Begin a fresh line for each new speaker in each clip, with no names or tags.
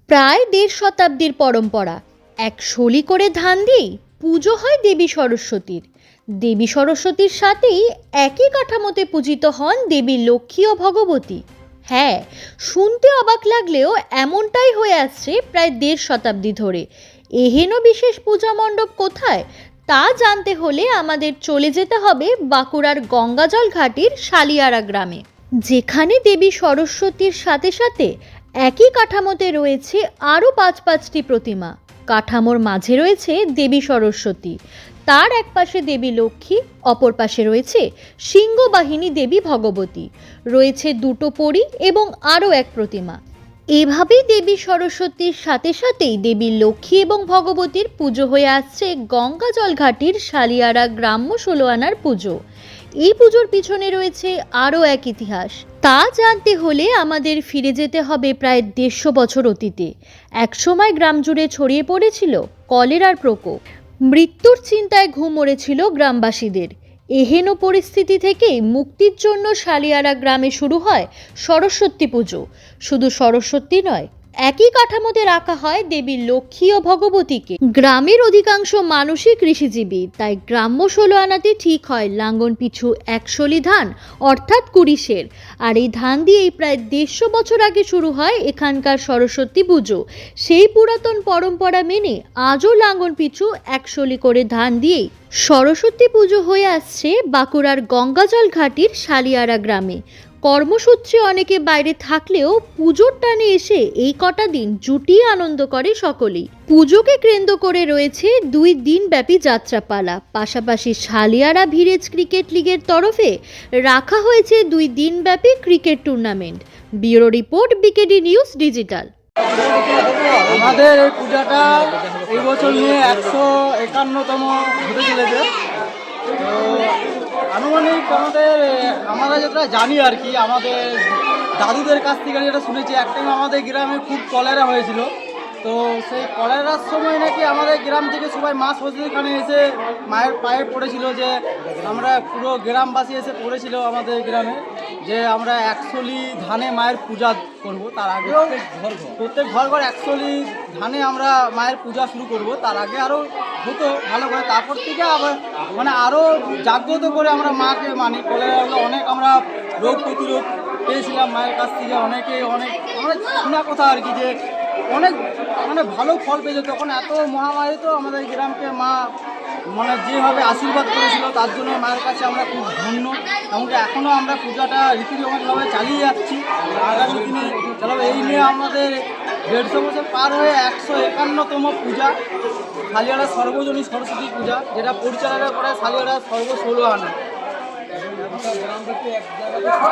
প্রায় ১.৫ শতাব্দীর পরম্পরা। এক শলি করে ধান দিয়েই পুজো হয় দেবী সরস্বতীর। দেবী সরস্বতীর সাথেই একই কাঠামোতে পূজিত হন দেবী লক্ষ্মী ও ভগবতী। হ্যাঁ, শুনতে অবাক লাগলেও এমনটাই হয়ে আসছে প্রায় ১.৫ শতাব্দী ধরে। এহেন বিশেষ পূজা মণ্ডপ কোথায় তা জানতে হলে আমাদের চলে যেতে হবে বাঁকুড়ার গঙ্গাজল ঘাটির শালিয়ারা গ্রামে, যেখানে দেবী সরস্বতীর সাথে সাথে একই কাঠামোতে রয়েছে আরও ৫টি প্রতিমা। কাঠামোর মাঝে রয়েছে দেবী সরস্বতী, তার এক পাশে দেবী লক্ষ্মী, অপর পাশে রয়েছে সিংহবাহিনী দেবী ভগবতী, রয়েছে দুটো পরী এবং আরও এক প্রতিমা। এভাবেই দেবী সরস্বতীর সাথে সাথেই দেবী লক্ষ্মী এবং ভগবতীর পুজো হয়ে আসছে গঙ্গাজল ঘাটির শালিয়ারা গ্রাম্য ১৬ আনার পুজো। এই পুজোর পিছনে রয়েছে আরও এক ইতিহাস। তা জানতে হলে আমাদের ফিরে যেতে হবে প্রায় ১৫০ বছর অতীতে। একসময় গ্রাম জুড়ে ছড়িয়ে পড়েছিল কলেরার প্রকোপ। মৃত্যুর চিন্তায় ঘুম মরেছিল গ্রামবাসীদের। এহেন পরিস্থিতি থেকে মুক্তির জন্য শালিয়ারা গ্রামে শুরু হয় সরস্বতী পুজো। শুধু সরস্বতী নয়, একই কাঠামোতে রাখা হয় দেবী লক্ষ্মী ও ভগবতীকে। গ্রামের অধিকাংশ মানুষই কৃষিজীবী, তাই গ্রাম্য ১৬ আনাতে ঠিক হয় লাঙ্গন পিছু ১ শলি ধান অর্থাৎ ২০ সের। আর এই ধান দিয়েই প্রায় ১৫০ বছর আগে শুরু হয় এখানকার সরস্বতী পুজো। সেই পুরাতন পরম্পরা মেনে আজও লাঙ্গন পিছু ১ শলি করে ধান দিয়েই সরস্বতী পুজো হয়ে আসছে বাঁকুড়ার গঙ্গাজল ঘাটির শালিয়ারা গ্রামে। কর্মসূত্রে অনেকে বাইরে থাকলেও পুজোর টানে এসে এই কটা দিন জুটিয়ে আনন্দ করে সকলেই। পুজোকে কেন্দ্র করে রয়েছে ২ দিনব্যাপী যাত্রাপালা। পাশাপাশি শালিয়ারা ভিলেজ ক্রিকেট লিগের তরফে রাখা হয়েছে ২ দিনব্যাপী cricket tournament. Bureau report, বিকেডি news digital.
আমাদের এই পূজাটা এই বছর নিয়ে ১৫১তম হতে চলেছে। তো আনুমানিক আমরা যেটা জানি আর কি, আমাদের দাদুদের কাছ থেকে যেটা শুনেছি, এক টাইম আমাদের গ্রামে খুব কলেরা হয়েছিল। তো সেই কলেরার সময় নাকি আমাদের গ্রাম থেকে সবাই মা সরস্বতীখানে এসে মায়ের পায়ে পড়েছিল, যে আমরা পুরো গ্রামবাসী এসে পড়েছিল আমাদের গ্রামে যে আমরা ১ শলি ধানে মায়ের পূজা করব। তার আগেও প্রত্যেক ঘর ঘর ১ শলি ধানে আমরা মায়ের পূজা শুরু করব। তার আগে আরও হতো ভালো করে, তারপর থেকে আবার আরও জাগ্রত করে আমরা মাকে মানি। কলেরাগুলো অনেক আমরা রোগ প্রতিরোধ পেয়েছিলাম মায়ের কাছ থেকে। অনেক শোনা কথা আর কি, যে অনেক ভালো ফল পেয়েছে। তখন এত মহামারী, তো আমাদের গ্রামকে মা যেভাবে আশীর্বাদ করেছিল, তার জন্য মায়ের কাছে আমরা খুব ধন্য। এমনকি এখনও আমরা পূজাটা রীতিমতভাবে চালিয়ে যাচ্ছি। আগামী দিনে চালাবো। এই নিয়ে আমাদের ১৫০ বছর পার হয়ে ১৫১তম পূজা শালিয়ারা সর্বজনীন সরস্বতী পূজা, যেটা পরিচালনা করে শালিয়ারা সর্ব ১৬ আনা।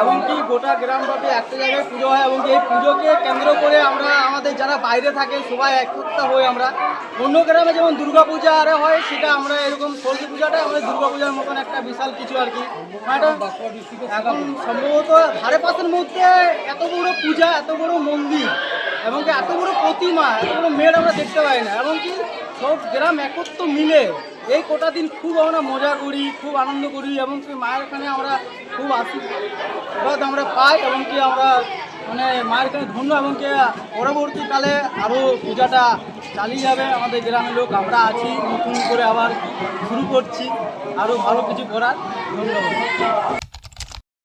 এমনকি গোটা গ্রামব্যাপী একটা জায়গায় পুজো হয়। এবং এই পুজোকে কেন্দ্র করে আমরা আমাদের যারা বাইরে থাকে সবাই একত্রিত হয়ে আমরা অন্য গ্রামে যেমন দুর্গাপূজা আরে হয়, সেটা আমরা এরকম সরস্বতী পূজাটা আমাদের দুর্গাপূজার মতন একটা বিশাল কিছু আর কি। এখন সম্ভবত ধারে পাশের মধ্যে এত বড় পূজা, এত বড় মন্দির, এমনকি এত বড় প্রতিমা, এত বড় মেয়ের আমরা দেখতে পাই না। এমনকি সব গ্রাম একত্র মিলে এই কটা দিন খুব আমরা মজা করি, খুব আনন্দ করি। এমনকি মায়ের এখানে আমরা খুব আশীর্বাদ আমরা পাই। এমনকি আমরা মায়ের এখানে ধন্য। এমনকি পরবর্তীকালে আরও পূজাটা চালিয়ে যাবে আমাদের গ্রামের লোক। আমরা আছি, নতুন করে আবার শুরু করছি আরও ভালো কিছু করার। ধন্যবাদ।